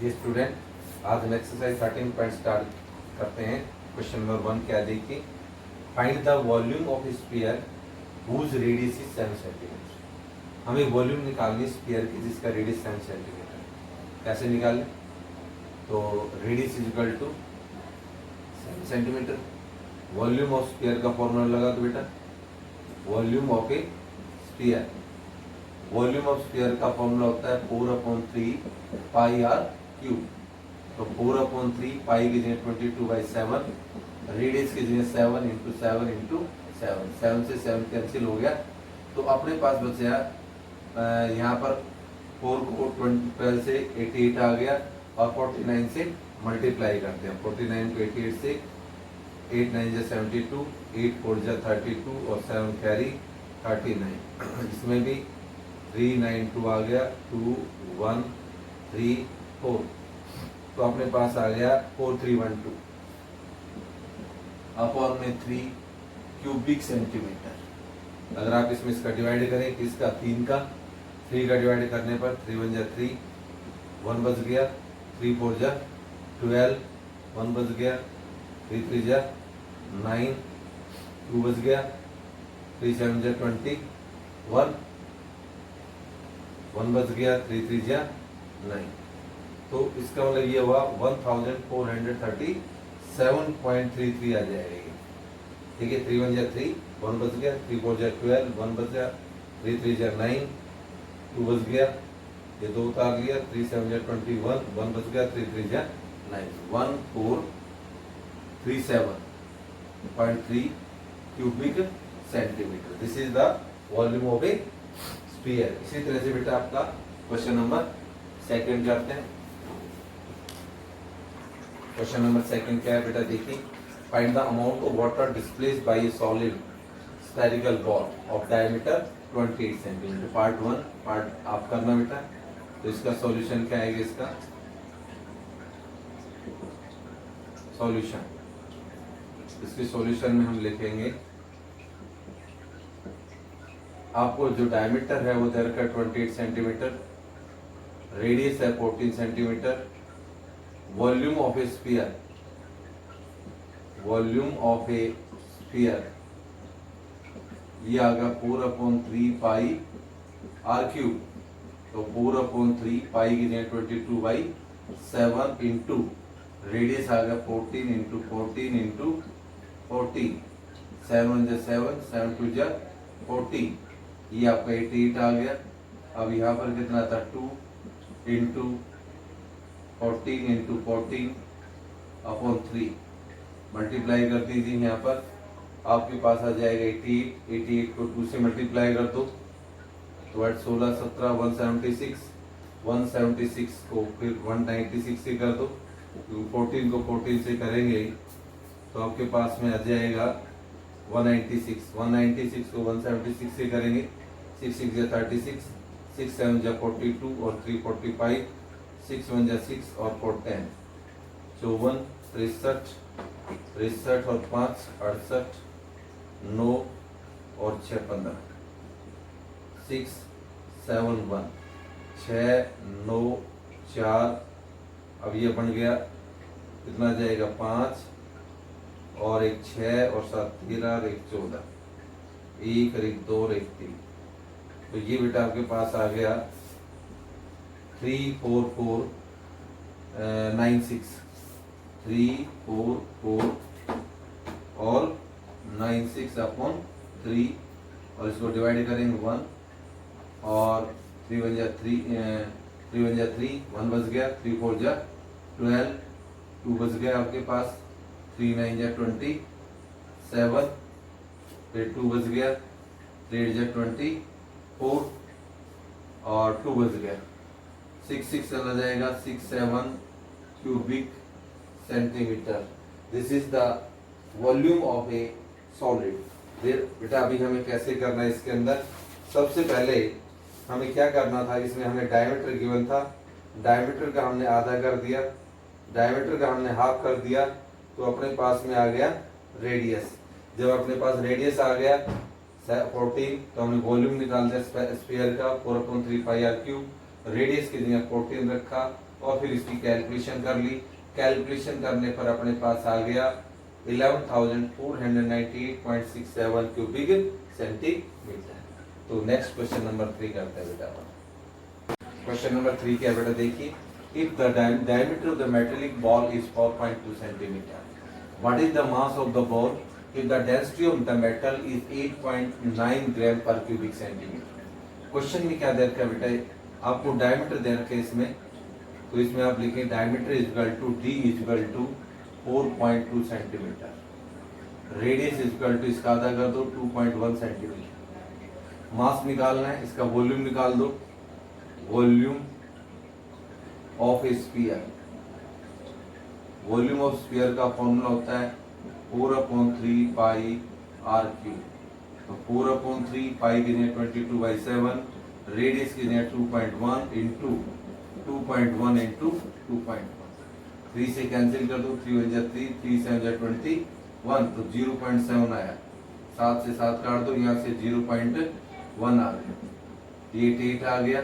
ये स्टूडेंट, आज हम एक्सरसाइज 13 पॉइंट स्टार्ट करते हैं। क्वेश्चन नंबर 1 क्या देखिए, find the volume of sphere whose radius is 7 centimetre. हमें वॉल्यूम निकालनी स्फीयर की जिसका रेडियस 7 सेंटीमीटर है। कैसे निकालें? तो radius is equal to 7 centimetre. Volume of sphere का फॉर्मूला लगा दो बेटा, volume of a sphere. Volume of sphere का फॉर्मूला होता है 4/3 पाई आर क्यूब। तो 4/3 पाई की जगह 22/7, रेडियस की जगह 7 इंटू 7 इंटू 7, 7 से 7 कैंसिल हो गया। तो अपने पास बचा यहाँ पर 4 को 12 से 88 आ गया और 49 से मल्टीप्लाई करते हैं। 49 को 88 से 8 9 जा 72, 8 4 जा 32 और 7 कैरी 39। इसमें भी 3 9 2 आ गया, 2 1 3 4, तो अपने पास आ गया 4312 अपॉन में 3 क्यूबिक सेंटीमीटर। अगर आप इसमें इसका डिवाइड करें किसका, 3 का, 3 का डिवाइड करने पर 3 1 जा 3, 1 बच गया, 3 4 जा 12, 1 बच गया, 3 3 जा 9, 2 बच गया, 3 7 जा 21, 1 बच गया, 3 3 जा 9। तो इसका मतलब ये हुआ 1437.33 आ जाएगी। ठीक है, 3 1 जा 3, 1 बच गया, 3 4 जा 12, 1 बच गया, 3 3 जा 9, 2 बच गया, ये 2 उतार लिया, 3 7 जा 21, 1 बच गया, 3 3 जा 9, 1437.3 cubic centimetre. This is the volume of a sphere. इसी तरह से बेटा आपका क्वेश्चन नंबर 2 करते हैं। क्वेश्चन नंबर 2 क्या है बेटा, देखिए, find the amount of water displaced by A solid spherical ball of diameter 28 centimetre. Part 1 part आप करना बेटा। तो इसका सॉल्यूशन क्या आएगा, इसका सॉल्यूशन, इसके सॉल्यूशन में हम लिखेंगे, आपको जो डायमीटर है वो दे रखा है 28 सेंटीमीटर, रेडियस है 14 centimetre, volume of a sphere, volume of a sphere ये आ गया 4/3 पाई आर क्यूब। तो 4/3 पाई की जगह 22/7 इंटू रेडियस आ गया 14 इंटू 14 इंटू 14, 7 1 जा 7, 7 2 जा 14, ये आपका 88 आ गया। अब यहाँ पर कितना था, 2 इंटू 14 इंटू 14 अपॉन 3, मल्टीप्लाई कर दीजिए। यहाँ पर आपके पास आ जाएगा 88, 88 को 2 से मल्टीप्लाई कर दो तो 8 16 17 176, 176 को फिर 196 से कर दो, 14 को 14 से करेंगे तो आपके पास में आ जाएगा 196, 196 को 176 से करेंगे, 6 6 जा 36, 6 7 जा 42 और 3 45, 6 1 जा 6 और 4 10, 54 63 63 और 5 68, 9 और 6 15, 6 7 1, 6 9 4। अब ये बन गया कितना जाएगा, 5 और 1 6 और 7 13 और 1 14, 1 और 1 2 और 1 3। तो ये बेटा आपके पास आ गया 34496, 344 और 96 अपॉन 3, और इसको डिवाइड करेंगे 1 और 3 1 जा 3, 3 1 जा 3, 1 बच गया, 3 4 जा 12, 2 बच गया आपके पास, 3 9 जा 27, फिर 2 बच गया, 3 8 जा 24 और 2 बच गया, 6 6 चला जाएगा, 6 7 cubic centimetre. This is the volume of A solid. बेटा अभी हमें कैसे करना है, इसके अंदर सबसे पहले हमें क्या करना था, इसमें हमें डायमीटर गिवन था, डायमीटर का हमने आधा कर दिया, डायमीटर का हमने हाफ कर दिया, तो अपने पास में आ गया रेडियस। जब अपने पास रेडियस आ गया 14, तो हमने वॉल्यूम निकाल दिया स्फीयर का 4/3 पाई आर क्यूब, रेडियस की जगह 14 रखा, और फिर इसकी कैलकुलेशन कर ली। कैलकुलेशन करने पर अपने पास आ गया 11,498.67 क्यूबिक सेंटीमीटर। तो नेक्स्ट क्वेश्चन नंबर 3 करते हैं बेटा। क्वेश्चन नंबर 3 क्या बेटा देखिए, if the diameter of the metallic ball is 4.2 centimeter, what is the mass of the ball if the density of the metal is 8.9 gram per cubic centimeter? Question में क्या दे रखा है बेटा, आपको डायमीटर दे रखा है इसमें, तो इसमें आप लिखें diameter equal to D equal to 4.2 centimetre, radius equal to इसका आधा कर दो 2.1 सेंटीमीटर। मास निकालना है, इसका वॉल्यूम निकाल दो, volume of sphere, volume of sphere का फॉर्मूला होता है 4/3 पाई आर क्यूब। तो 4/3 पाई की जगह 22/7, रेडियस की जगह 2.1 इंटू 2.1 इंटू 2.1, 3 से कैंसिल कर दो, 3 1 3, 3 7 21, तो 0.7 आया, 7 से 7 काट दो, यहाँ से 0.1 आ गया, ये 8 आ गया,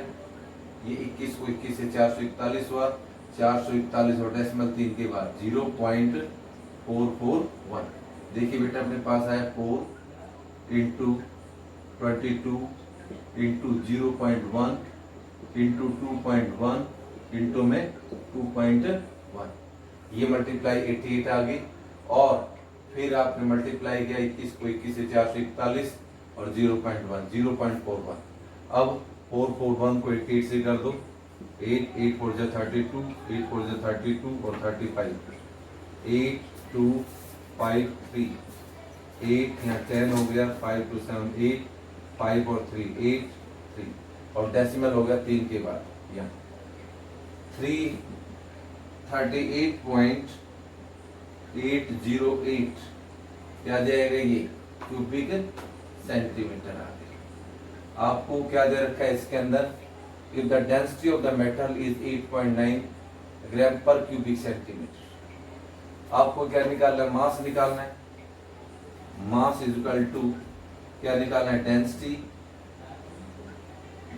ये 21 को 21 से 441 हुआ, 441 और डेसिमल 3 के बाद 0.441। देखिए बेटा अपने पास आया 4 इंटू 22 इंटू 0.1 इंटू 2.1 इंटू में 2.1, ये मल्टीप्लाई 88 आ गई, और फिर आपने मल्टीप्लाई किया 21 को 21 से 441 और 0.41। अब 441 को 88 से कर दो, 8 8 4 जा 32, 8 4 जा 32 और 35, 8 2 5 3, 8 यहाँ 10 हो गया, 5 2 7 8, 5 और 3 8 3, और डेसिमल हो गया 3 के बाद, यहाँ 338.808 क्या जाएगा, ये क्यूबिक सेंटीमीटर आ गया। आपको क्या दे रखा है इसके अंदर, if the density of the metal is 8.9 ग्राम पर क्यूबिक सेंटीमीटर। आपको क्या निकालना है, मास निकालना है, मास इज इक्वल टू क्या निकालना है, density,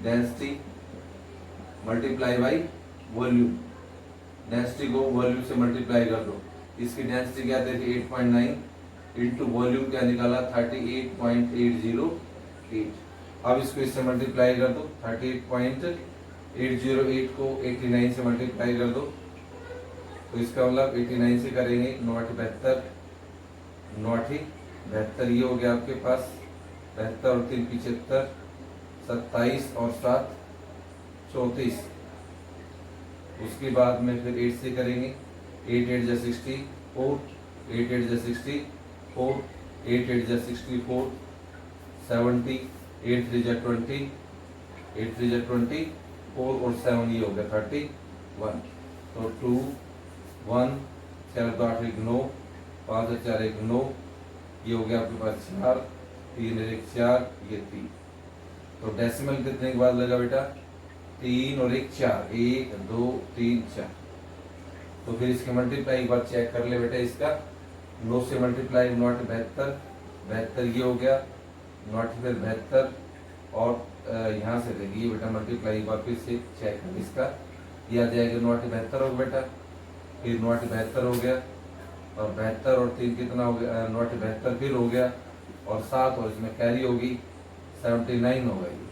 density multiply by volume, density को वॉल्यूम से मल्टीप्लाई कर दो, इसकी डेंसिटी क्या थी 8.9 इंटू वॉल्यूम क्या निकाला 38.808। अब इसको इससे मल्टीप्लाई कर दो, 38.808 को 89 से मल्टीप्लाई कर दो, तो इसका मतलब 89 से करेंगे 972, 972 ये हो गया आपके पास, 72 और 3 75, 27 और 7 34। उसके बाद में फिर 8 से करेंगे, 8 8 जा 64, 8 8 जा 64, 8 8 जा 64, 70, 8 3 जा 20, 8 3 जा 24 और 7 ये हो गया 31। तो 2 1 4 2 8 1 9, 5 4 1 9, ये हो गया आपके पास 4, 3 1 4, ये 3। तो डेसिमल कितने के बाद लगा बेटा, 3 और 1 4, 1 2 3 4। तो फिर इसके मल्टीप्लाई एक बार चेक कर ले बेटा, इसका 9 से मल्टीप्लाई 9 72, 72 ये हो गया, 9 फिर 72 और यहाँ से देखिए बेटा मल्टीप्लाई एक बार फिर से चेक कर, इसका ये आ जाएगा 9 72 होगा बेटा, फिर 9 72 हो गया, और 72 और 3 कितना हो गया, 9 72 फिर हो गया, और 7 और इसमें कैरी होगी 79 होगा ये,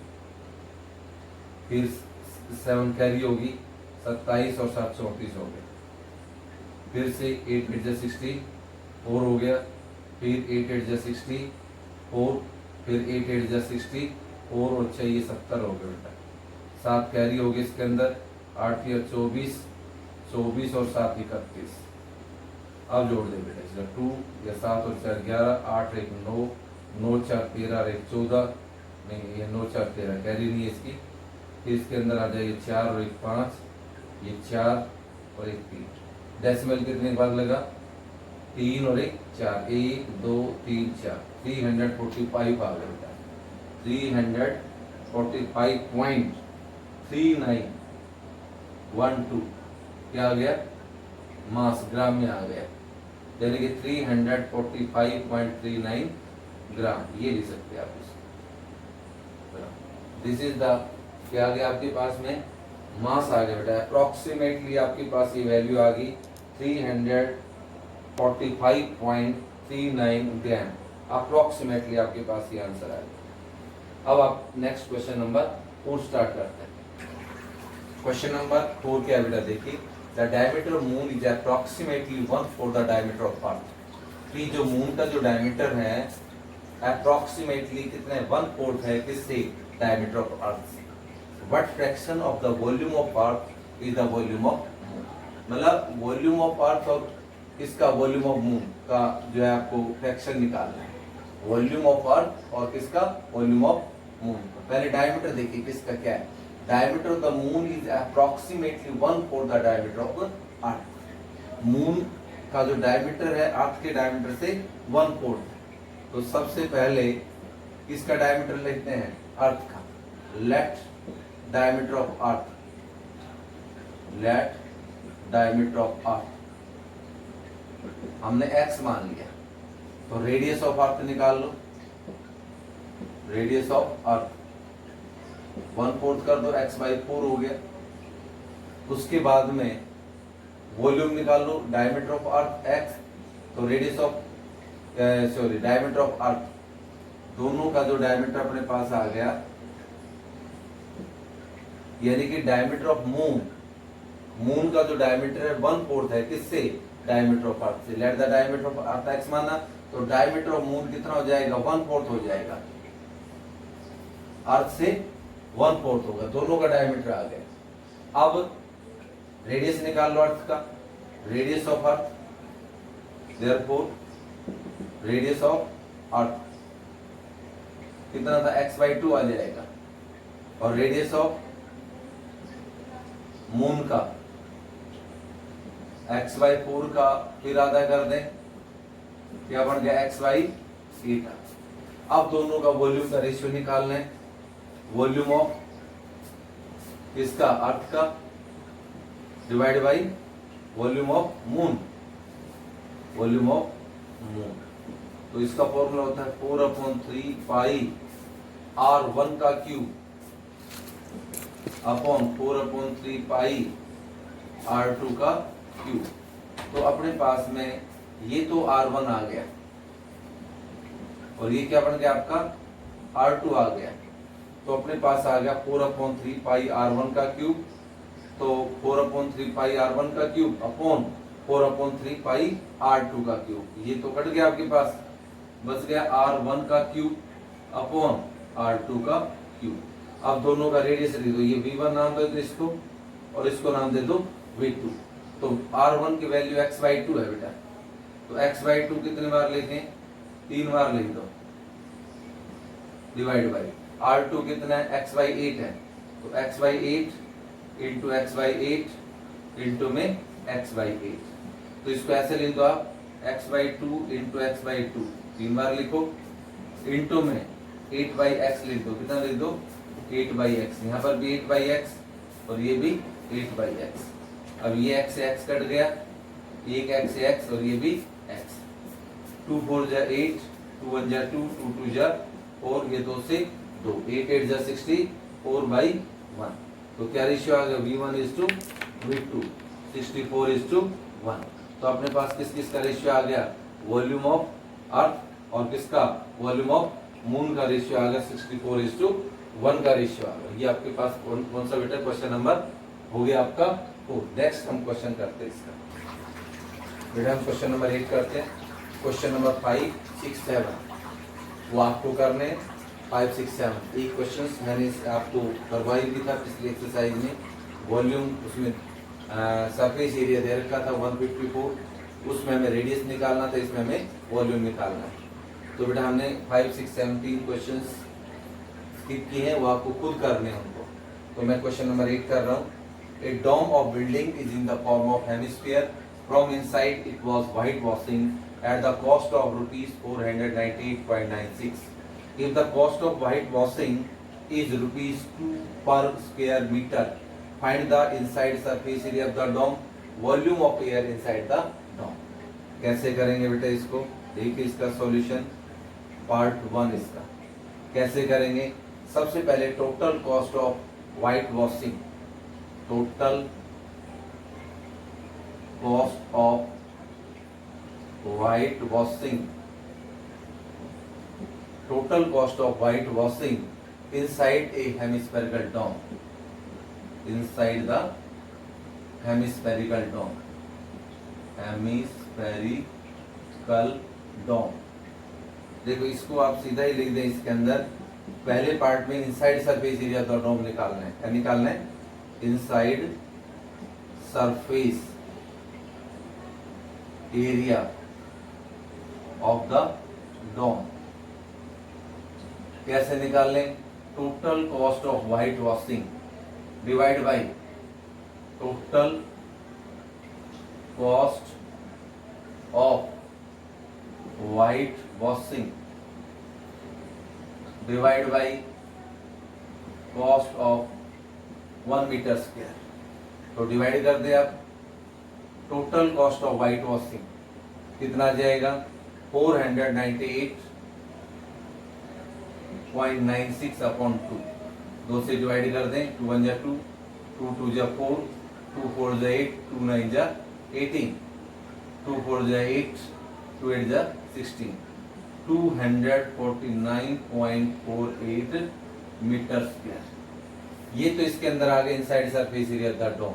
फिर 7 कैरी होगी 27 और 7 34 हो गया, फिर से 8 8 जा 64 हो गया, फिर 8 8 जा 64, फिर 8 8 जा 64 और 6 ये 70 हो गया बेटा, 7 कैरी हो गया इसके अंदर, 8 या 24, 24 और 7 31। अब जोड़ दे बेटा इसका 2 या 7 और 4 11, 8 1 9, 9 4 13 और 1 14, नहीं ये 9 4 13 कैरी नहीं है इसकी, फिर इसके अंदर आ जाएगी 4 और 1 5, ये 4 और 1 3। डेसिमल कितने बाद लगा, 3 और 1 4, 1 2 3 4, 345 आ गया बेटा, 345.3912 क्या आ गया, मास ग्राम में आ गया, यानी कि 345.39 ग्राम, ये लिख सकते हैं आप इसको। दिस इज द क्या आ गया आपके पास में, मास आ गया बेटा, अप्रोक्सीमेटली आपके पास ये वैल्यू आ गई 345.39 ग्राम। अप्रोक्सीमेटली आपके पास ये आंसर आ गया। अब आप नेक्स्ट क्वेश्चन नंबर 4 स्टार्ट करते हैं। क्वेश्चन नंबर 4 क्या बेटा, देखिए the diameter of moon is approximately 1/4 the diameter of अर्थ। कि जो मून का जो डायमीटर है अप्रोक्सीमेटली कितने 1/4 है किससे, डायमीटर ऑफ अर्थ से। What fraction of the volume of earth is the volume of moon. मतलब वॉल्यूम ऑफ अर्थ और किसका, वॉल्यूम ऑफ मून का जो है आपको फ्रैक्शन निकालना है। वॉल्यूम ऑफ अर्थ और किसका, वॉल्यूम ऑफ मून। पहले डायमीटर देखिए किसका क्या है, diameter of the moon is approximately 1/4 the diameter of earth. Moon का जो डायमीटर है अर्थ के डायमीटर से 1/4। तो सबसे पहले किसका डायमीटर लेते हैं, अर्थ का। Let diameter of Earth, let diameter of Earth हमने x मान लिया, तो रेडियस ऑफ अर्थ निकाल लो। रेडियस ऑफ अर्थ 1/4 कर दो, x/4 हो गया। उसके बाद में वॉल्यूम निकाल लो, डायमीटर ऑफ अर्थ x, तो रेडियस ऑफ डायमीटर ऑफ अर्थ, दोनों का जो डायमीटर अपने पास आ गया, यानी कि डायमीटर ऑफ मून, मून का जो डायमीटर है 1/4 है किससे, डायमीटर ऑफ अर्थ से। Let the diameter of earth x माना, तो डायमीटर ऑफ मून कितना हो जाएगा, 1/4 हो जाएगा। अर्थ से 1/4 होगा, दोनों का डायमीटर आ गया। अब रेडियस निकाल लो अर्थ का, radius of earth, therefore radius of earth कितना था, x/2 आ जाएगा। और रेडियस ऑफ मून का x/4 का फिर आधा कर दें, क्या बन गया, x/8। अब दोनों का वॉल्यूम का रेशियो निकालना है। वॉल्यूम ऑफ किसका, अर्थ का, divide by volume of moon, volume of moon. तो इसका फॉर्मूला होता है 4/3 पाई r1 का क्यूब अपॉन 4/3 पाई r2 का क्यूब। तो अपने पास में ये तो r1 आ गया और ये क्या बन गया आपका, r2 आ गया। तो अपने पास आ गया 4/3 पाई r1 का क्यूब, तो 4/3 पाई r1 का क्यूब अपॉन 4/3 पाई r2 का क्यूब। ये तो कट गया आपके पास, बच गया r1 का क्यूब अपॉन r2 का क्यूब। अब दोनों का रेडियस दे दो, ये v1 नाम दे दो इसको और इसको नाम दे दो v2। तो r1 की वैल्यू x/2 है बेटा, तो x/2 कितने बार लिखें, 3 बार लिख दो, डिवाइड बाई r2 कितना है, x/8 है, तो x/8 इंटू x/8 इंटू में x/8। तो इसको ऐसे लिख दो आप, x/2 इंटू x/2 3 बार लिखो, इंटू में 8/x लिख दो, कितना लिख दो, 8/x। यहाँ पर भी 8/x और ये भी 8/x। अब ये x से x कट गया, एक x से x और ये भी x। 2 4 जा 8, 2 1 जा 2, 2 2 जा 4, ये 2 से 2, 8 8 जा 60, 4/1। तो क्या रेशियो आ गया, v1:v2, 64:1। तो अपने पास किस किस का रेशियो आ गया, वॉल्यूम ऑफ अर्थ और किसका, वॉल्यूम ऑफ मून का रेशियो आ गया, 64:1 का रेशियो आ गया। ये आपके पास कौन सा बेटा, क्वेश्चन नंबर हो गया आपका 4। नेक्स्ट हम क्वेश्चन करते हैं इसका बेटा, हम क्वेश्चन नंबर 8 करते हैं। क्वेश्चन नंबर 5 6 7 वो आपको करने हैं, 5 6 7 एक क्वेश्चन मैंने आपको करवाई भी था पिछली एक्सरसाइज में। वॉल्यूम उसमें सरफेस एरिया दे रखा था 154, उसमें हमें रेडियस निकालना था, इसमें हमें वॉल्यूम निकालना है। तो बेटा हमने 5 6 7 3 क्वेश्चन स्किप किए हैं, वो आपको खुद करने हैं उनको। तो मैं क्वेश्चन नंबर 8 कर रहा हूँ। A dome of building is in the form of hemisphere, from inside it was white washing at the cost of rupees 498.96. If the cost of whitewashing is rupees 2 per square meter, find the inside surface area of the dome, volume of air inside the dome. कैसे करेंगे बेटा इसको, देखिए इसका solution part 1 इसका कैसे करेंगे। सबसे पहले total cost of white washing, total cost of white washing, total cost of white washing inside a hemispherical dome, inside the hemispherical dome, hemispherical dome. देखो इसको आप सीधा ही लिख दें, इसके अंदर पहले पार्ट में inside surface area of the dome निकालना है। क्या निकालना है? Inside surface area of the dome. कैसे निकाल लें? Total cost of whitewashing divide by total cost of whitewashing divide by cost of 1 metre square. तो डिवाइड कर दे आप। Total cost of whitewashing कितना जाएगा? 498.96 अपॉन 2। 2 से डिवाइड कर दें। 2 1 जा 2, 2 2 जा 4, 2 4 जा 8, 2 9 जा 18, 2 4 जा 8, 2 8 जा 16, 249.48 मीटर स्क्वायर। ये तो इसके अंदर आ गए inside surface area of the dome.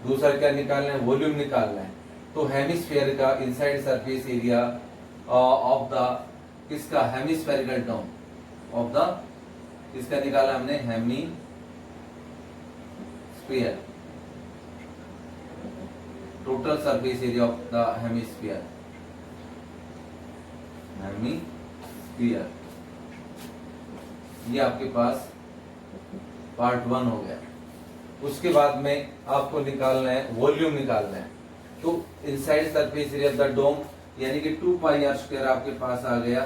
दूसरा क्या निकालना है? वॉल्यूम निकालना है। तो हेमिस्फीयर का inside surface area of the किसका? हेमिस्फेरिकल डोम ऑफ द किसका निकाला हमने? Hemisphere. Total surface area of the hemisphere, hemisphere. ये आपके पास पार्ट 1 हो गया। उसके बाद में आपको निकालना है वॉल्यूम निकालना है। तो inside surface area of the dome यानी कि 2 पाई आर स्क्वायर आपके पास आ गया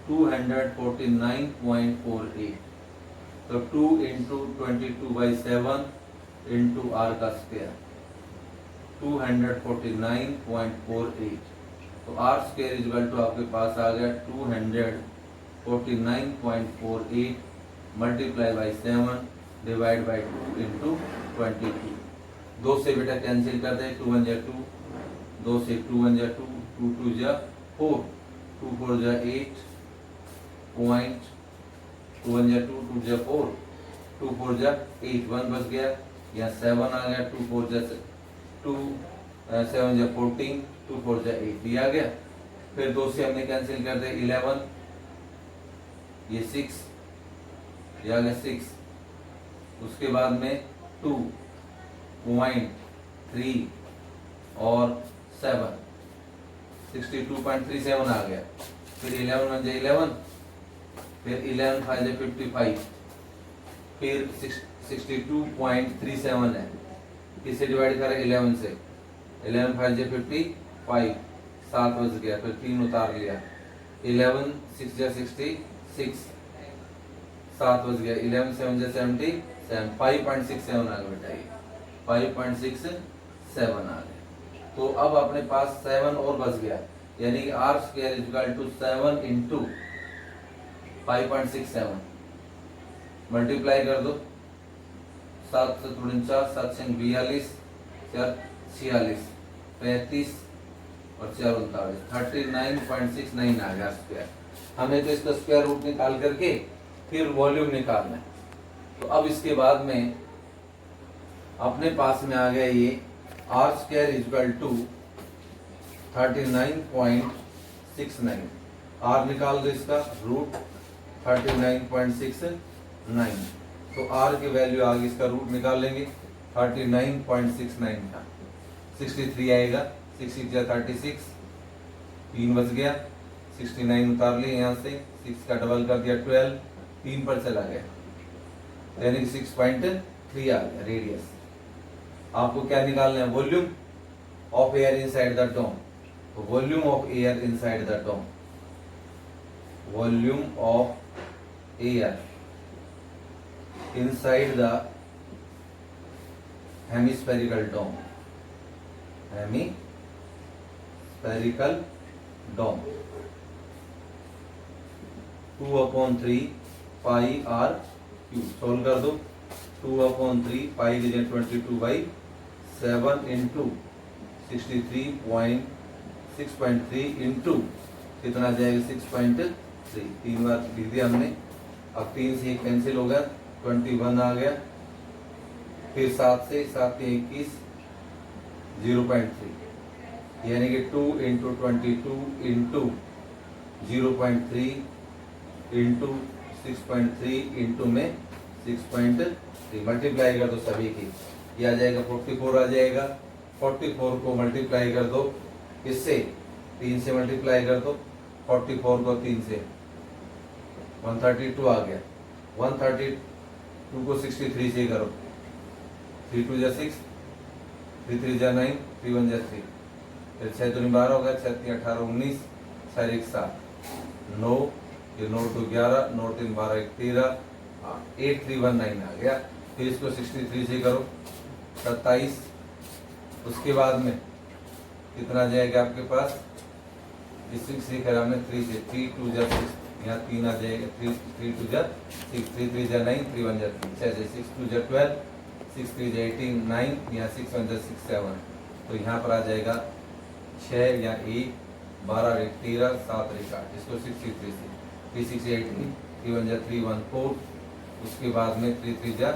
249.48। तो 2 इंटू 22/7 इंटू आर का स्क्वायर 249.48। तो आर स्क्वायर इक्वल टू आपके पास आ गया 249.48 multiply by 7 divide by 2 into 22। 2 से बेटा कैंसिल कर दे। 2 1 जा 2, 2 से 2 1 जा 2, 2 2 जा 4, 2 4 जा 8 पॉइंट, 2 1 जा 2, 2 जा 4, 2 4 जा 8, 1 बच गया। यहाँ 7 आ गया। 2 4 जा 2, 7 जा 14, 2 4 जा 8 भी आ गया। फिर 2 से हमने कैंसिल कर दे 11, ये 6 ये आ गया 6। उसके बाद में 2.3 और 7 62.37 आ गया। फिर 11 1 जा 11, फिर 11 5 जा 55, फिर 62.37 है। किससे डिवाइड करें? 11 से। 11 5 जा 55, 7 बच गया। फिर 3 उतार लिया। 11 6 जा 66, 7 बच गया। 11 7 जा 77, 5.67 आ गया बेटा। ये 5.67 आ गया। तो अब अपने पास 7 और बच गया, यानी कि R square equal to 7 into 5.67 multiply कर दो। 7 से 49, 7 से 42, 4 46, 35 और 4 39, 39.69 आ गया स्क्वायर। हमें तो इसका स्क्वायर रूट निकाल करके फिर वॉल्यूम निकालना है। तो अब इसके बाद में अपने पास में आ गया ये R square equal to 39.69। R निकाल दो इसका रूट 39.69। तो आर की वैल्यू आ गई, इसका रूट निकाल लेंगे 39.69 का 63 आएगा। 6 या 36, 3 बच गया। 69 उतार लिए यहाँ से, 6 का डबल कर दिया 12, 3 पर चला गया, यानी कि 6.3 आ गया रेडियस। आपको क्या निकालना है? Volume of air inside the dome. तो volume of air inside the dome, volume of air inside the hemispherical dome, hemispherical dome 2/3 pi are cube. Solve कर दो। 2/3 पाई की जगह 22/7 इंटू 63.6.3 इंटू कितना जाएगा 6.3, 3 बार लिख दिया हमने। अब 3 से 1 कैंसिल हो गया, 21 आ गया, फिर 7 से 7 के 21, 0.3, यानी कि 2 इंटू 22 इंटू 0.3 इंटू 6.3 इंटू में 6.3 मल्टीप्लाई कर दो सभी की, ये आ जाएगा 44 आ जाएगा। 44 को मल्टीप्लाई कर दो इससे, 3 से मल्टीप्लाई कर दो 44 को 3 से, 132 आ गया। 132 को 63 से करो, 3 2 जा 6, 3 3 जा 9, 3 1 जा 3, फिर 6 2 12 होगा, 6 3 18 19, 4 1 7 9, ये 9 2 11, 9 3 12 1 13, 8319 आ गया। फिर इसको 63 से करो 27, उसके बाद में कितना जाएगा आपके पास, 6 से करा हमने 3 से, 3 2 जा 6, यहाँ 3 आ जाएगा, 3 2 जा 6, 3 3 जा 9, 3 1 जा 3, 6 से 6 2 जा 12, 6 3 जा 18 9, यहाँ 6 1 जा 6 7, तो यहाँ पर आ जाएगा 6 या 1 12 1 13 7 1 8, इसको 63 से, 3 6 18, 3 1 जा 3 1 4, उसके बाद में 3 3 जा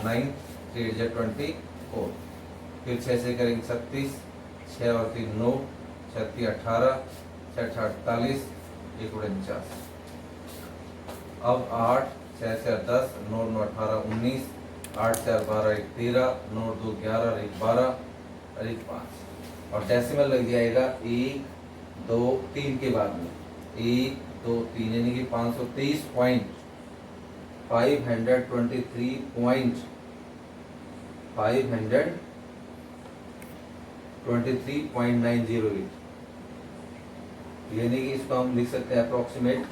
9, 3 8 जा 24, फिर 6 से करेंगे 36, 6 और 3 9, 6 3 18, 6 48, 1 49, अब 8 6 से 10, 9 9 18 19, 8 4 12 1 13, 9 2 11 1 12 और 1 5, और डेसिमल लग जाएगा 1 2 3 के बाद में 1 2 3, यानी कि 523.908, यानी कि इसको हम लिख सकते हैं approximate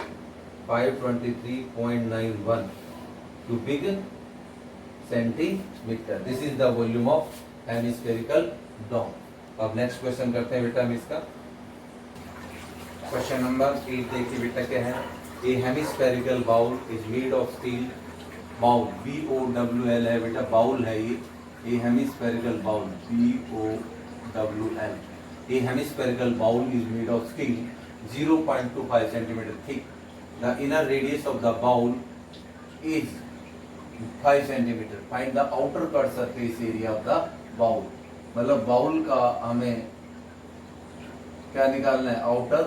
523.91 cubic centimetre. This is the volume of hemispherical dome. अब नेक्स्ट क्वेश्चन करते हैं बेटा हम इसका। क्वेश्चन नंबर 8 देखिए बेटा क्या है। A hemispherical bowl is made of steel. Bowl BOWL है बेटा, बाउल है ये। A hemispherical bowl BOWL, a hemispherical bowl is made of steel 0.25 centimetre thick. The inner radius of the bowl is 5 centimetre. Find the outer cut surface area of the bowl. मतलब bowl का हमें क्या निकालना है, outer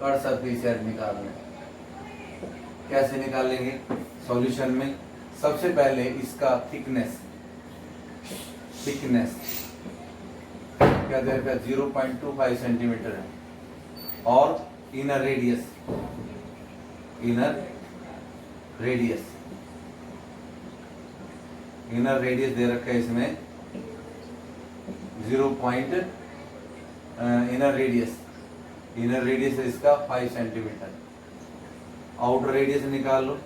cut surface area निकालना है। कैसे निकालेंगे सॉल्यूशन में, सबसे पहले इसका थिकनेस क्या देगा 0.25 सेंटीमीटर है, और इनर रेडियस दे रखा है इसमें 0. इनर रेडियस है इसका 5 सेंटीमीटर। आउटर रेडियस निकाल लो,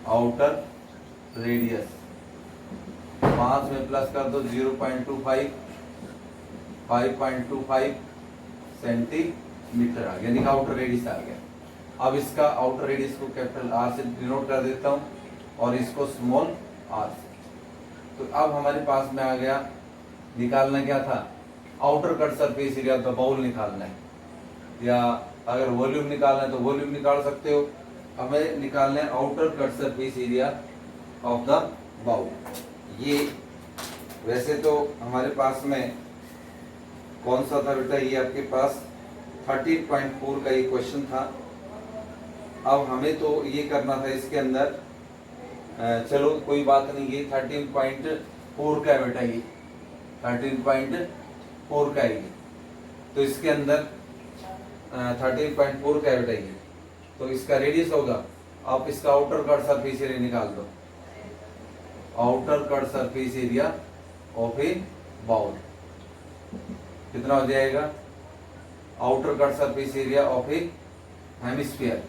आउटर रेडियस 5 में प्लस कर दो 0.25, 5.25 सेंटीमीटर आ गया, यानी आउटर रेडियस आ गया। अब इसका आउटर रेडियस को कैपिटल R से डिनोट कर देता हूं और इसको स्मॉल r से। तो अब हमारे पास में आ गया, निकालना क्या था, outer cut surface area of the bowl निकालना है, या अगर वॉल्यूम निकालना है तो वॉल्यूम निकाल सकते हो। हमें निकालना है outer cut surface area of the bowl. ये वैसे तो हमारे पास में कौन सा था बेटा, ये आपके पास 13.4 का ये क्वेश्चन था। अब हमें तो ये करना था इसके अंदर, चलो कोई बात नहीं, ये 13.4 का है बेटा, ये 13.4 का है ये। तो इसके अंदर 13.4 का है बेटा ये, तो इसका रेडियस होगा। आप इसका आउटर कट सरफेस एरिया निकाल दो, outer cut surface area of a bowl कितना हो जाएगा, outer cut surface area of a hemisphere,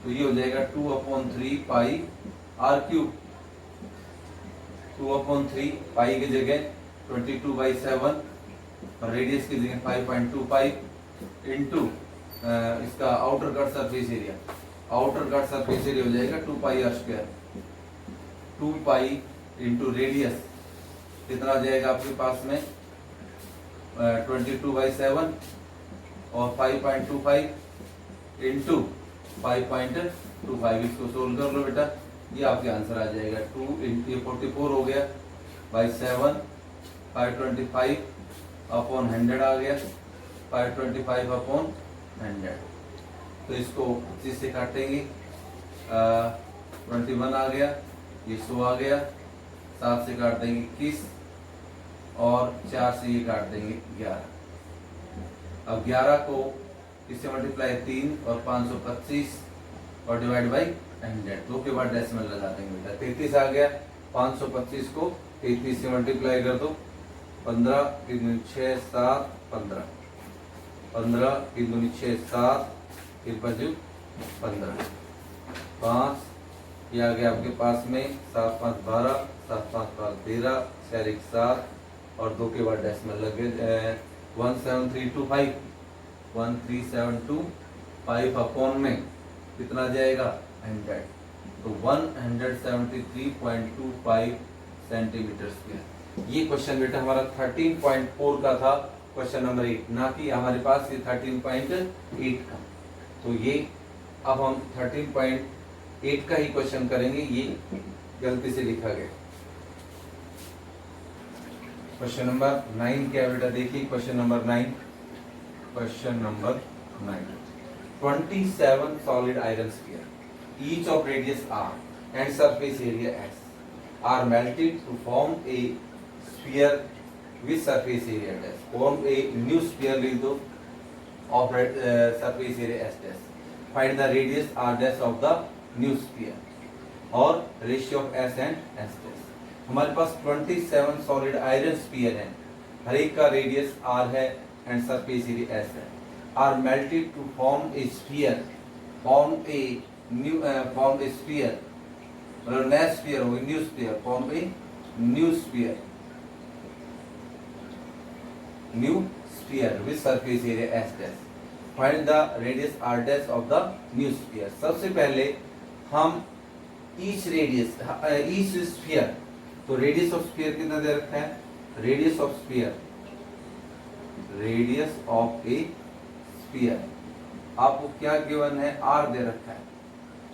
तो ये हो जाएगा 2/3 पाई r क्यूब। 2/3 पाई की जगह 22/7 और रेडियस की जगह 5.25 इंटू इसका outer cut surface area. Outer का सरफेस एरिया हो जाएगा 2 pi r square, 2 pi into radius कितना आ जाएगा आपके पास में 22/7 और 5.25 इंटू 5.25, इसको सोल्व कर लो बेटा, ये आपके आंसर आ जाएगा 2 इंटू 44 हो गया बाई 7, 525 अपॉन 100 आ गया, 525 अपॉन 100। तो इसको 25 से काटेंगे 21 आ गया, ये 100 आ गया, 7 से काट देंगे 21 और 4 से ये काट देंगे 11। अब 11 को इससे मल्टीप्लाई 3 और 525 और डिवाइड बाई 100, 2 के बाद डेसिमल लगा देंगे बेटा, 33 आ गया। 525 को 33 से मल्टीप्लाई कर दो, 15 3 6 7 15, 15 3 6 7 फिर बजू 15, 5 ये आ गया आपके पास में 7 5 12, 7 5 12 13, 4 1 7 और 2 के बाद डेसिमल लगे 17325, 1372 अपॉन में कितना जाएगा 100, तो 173.25 सेंटीमीटर स्क्वायर। ये क्वेश्चन बेटा हमारा 13.4 का था, क्वेश्चन नंबर 8, ना कि हमारे पास ये 13.8 का। तो ये अब हम 13.8 का ही क्वेश्चन करेंगे, ये गलती से लिखा गया। क्वेश्चन नंबर 9 क्या बेटा, देखिए question number 9, question number 9, 27 solid iron sphere, each of radius r and surface area s are melted to form a sphere with surface area dash. Form a new sphere लिख दो of surface area s dash. Find the radius r dash of the new sphere और ratio of s and s dash. हमारे पास 27 solid iron sphere है, हर एक का radius r है and surface area s है, are melted to form a sphere, form a sphere, मतलब नया sphere हो, new sphere, form a new sphere with surface area s dash. Find the radius r dash of the new sphere. सबसे पहले हम each sphere, तो radius of sphere कितना दे रखा है, रेडियस ऑफ ए स्फीयर आपको क्या गिवन है, आर दे रखा है,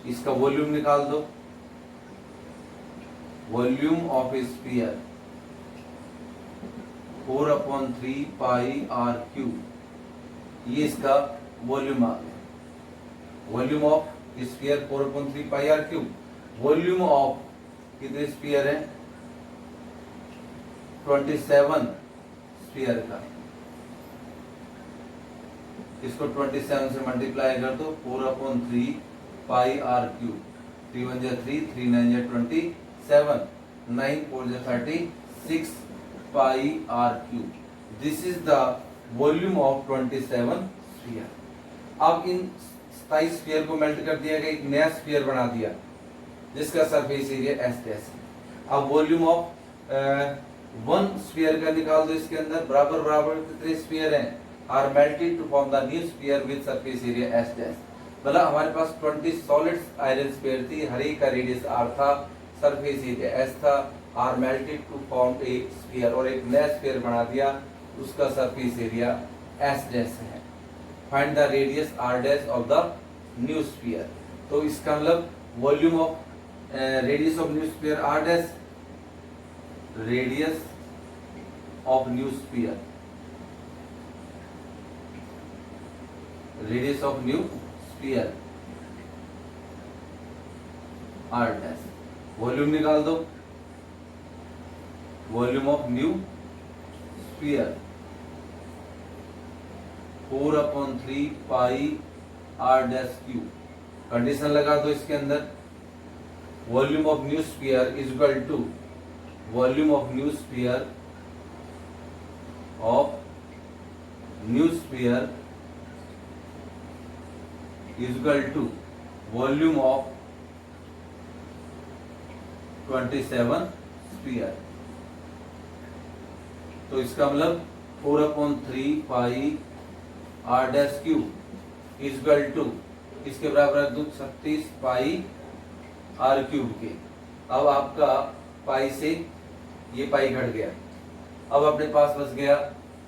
इसका वॉल्यूम निकाल दो, volume of a sphere 4/3 pi are cube, ये इसका वॉल्यूम आ गया, volume of sphere 4/3 pi are cube, volume of कितने स्फीयर है 27 स्फीयर का, इसको 27 से मल्टीप्लाई कर दो, 4/3 pi are cube, 3 1 3, 3 9 27, 9 4 36 pi are cube. This is the volume of 27 sphere. अब इन 27 स्फीयर को मेल्ट कर दिया गया, एक नया स्फीयर बना दिया जिसका सरफेस एरिया एस डैश। अब वॉल्यूम ऑफ 1 स्फीयर का निकाल दो, इसके अंदर बराबर बराबर कितने स्फीयर हैं, are melted to form the new sphere with surface area S dash. मतलब हमारे पास 20 सॉलिड आयरन स्फीयर थी, हर एक का रेडियस आर था, सरफेस एरिया एस था, R melted to form a sphere, और एक नया स्फीयर बना दिया, उसका सरफेस एरिया एस डैश है। Find the radius R dash of the new sphere. तो इसका मतलब volume of radius of new sphere R dash, radius of new sphere, radius of new sphere R dash. Volume निकाल दो, volume of new sphere 4/3 pi are dash cube. Condition लगा दो इसके अंदर, volume of new sphere is equal to volume of new sphere is equal to volume of 27 sphere. तो इसका मतलब 4/3 pi are dash cube is equal to इसके बराबर रख दूं 36 पाई आर क्यूब के। अब आपका पाई से ये पाई घट गया, अब अपने पास बच गया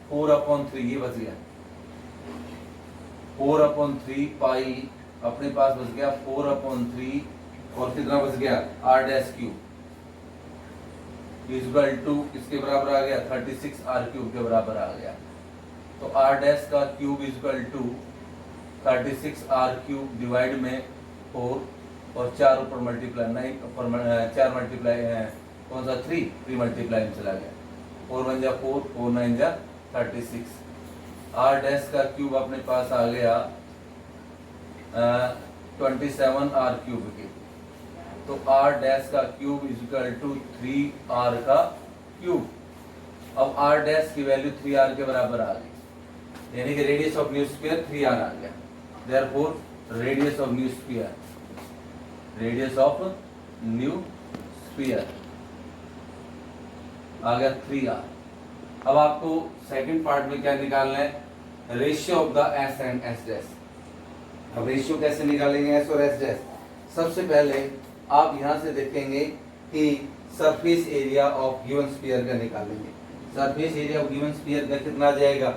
4/3, ये बच गया 4/3 पाई, अपने पास बच गया 4/3 और कितना बच गया R dash cube equal to इसके बराबर आ गया 36 आर क्यूब के बराबर आ गया। तो आर डैश का cube equal to 36 R cube divide में 4 और 4 ऊपर मल्टीप्लाई 9 4 मल्टीप्लाई कौन सा 3 मल्टीप्लाई में चला गया 4 1 जा 4 4 9 जा 36। आर डैश का क्यूब अपने पास आ गया 27 आर क्यूब के। तो आर डैश का क्यूब इक्वल टू 3 आर का क्यूब। अब आर डैश की वैल्यू 3 आर के बराबर आ गई, यानी कि radius of new sphere 3 r आ गया। Therefore radius of new sphere, radius of new sphere आ गया 3 आर। अब आपको सेकंड पार्ट में क्या निकालना है, ratio of the S and S dash. अब रेशियो कैसे निकालेंगे एस और एस डैश? सबसे पहले आप यहां से देखेंगे कि surface area of given sphere का निकालेंगे। Surface area of given sphere का कितना आ जाएगा,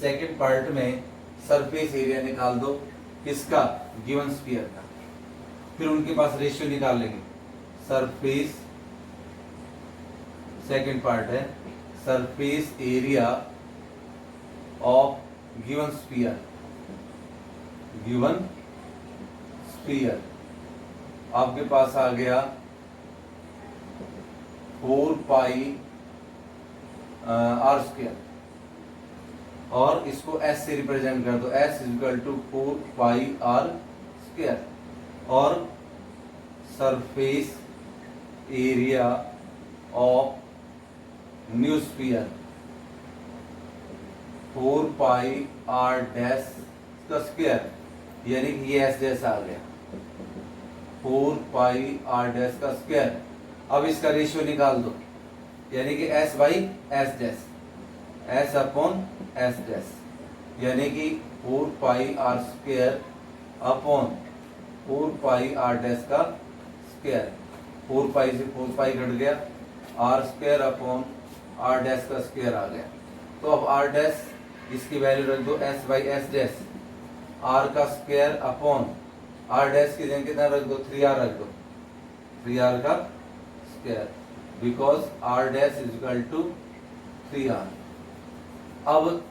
सेकंड पार्ट में सरफेस एरिया निकाल दो किसका, गिवन स्फीयर का। फिर उनके पास रेशियो निकाल लेंगे। सरफेस, सेकंड पार्ट है surface area of given sphere, given sphere आपके पास आ गया 4 पाई आर स्क्वायर, और इसको एस से रिप्रेजेंट कर दो, s equal to 4 pi r square. और surface area of new sphere 4 pi are dash का स्क्वायर, यानी कि ये एस डैश आ गया 4 पाई आर डैश का स्क्वायर। अब इसका रेशियो निकाल दो, यानी कि s by S dash, s upon S dash, यानी कि 4 pi r square upon 4 pi are dash का स्क्वायर। 4 पाई से 4 पाई घट गया, R square upon R dash का स्क्वायर आ गया। तो अब आर डैश इसकी वैल्यू रख दो S by S dash, R का स्क्वायर अपॉन आर डैश की जगह कितना रख दो 3r रख दो, 3r का square, because R dash is equal to 3r। अब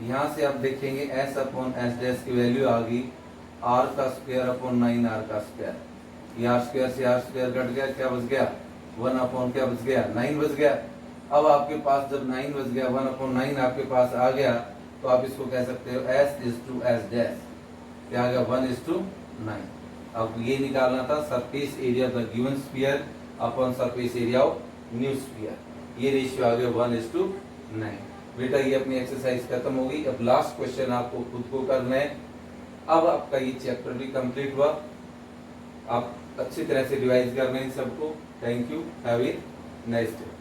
यहां से आप देखेंगे s अपॉन एस डैश की वैल्यू आ गई r का स्क्वायर अपॉन 9r का स्क्वायर। ये r स्क्वायर से r स्क्वायर कट गया, क्या बच गया 1 अपॉन क्या बच गया 9 बच गया। अब आपके पास जब 9 बच गया 1 अपॉन 9 आपके पास आ गया, तो आप इसको कह सकते हो s is to S dash, क्या आ गया 1 इज टू 9। अब ये निकालना था surface area of the given sphere upon surface area of new sphere, ये रेशियो आ गया 1:9। बेटा ये अपनी एक्सरसाइज खत्म होगी। अब लास्ट क्वेश्चन आपको खुद को करना है। अब आपका ये चैप्टर भी कंप्लीट हुआ, आप अच्छी तरह से रिवाइज कर रहे हैं सबको। Thank you, have a nice day.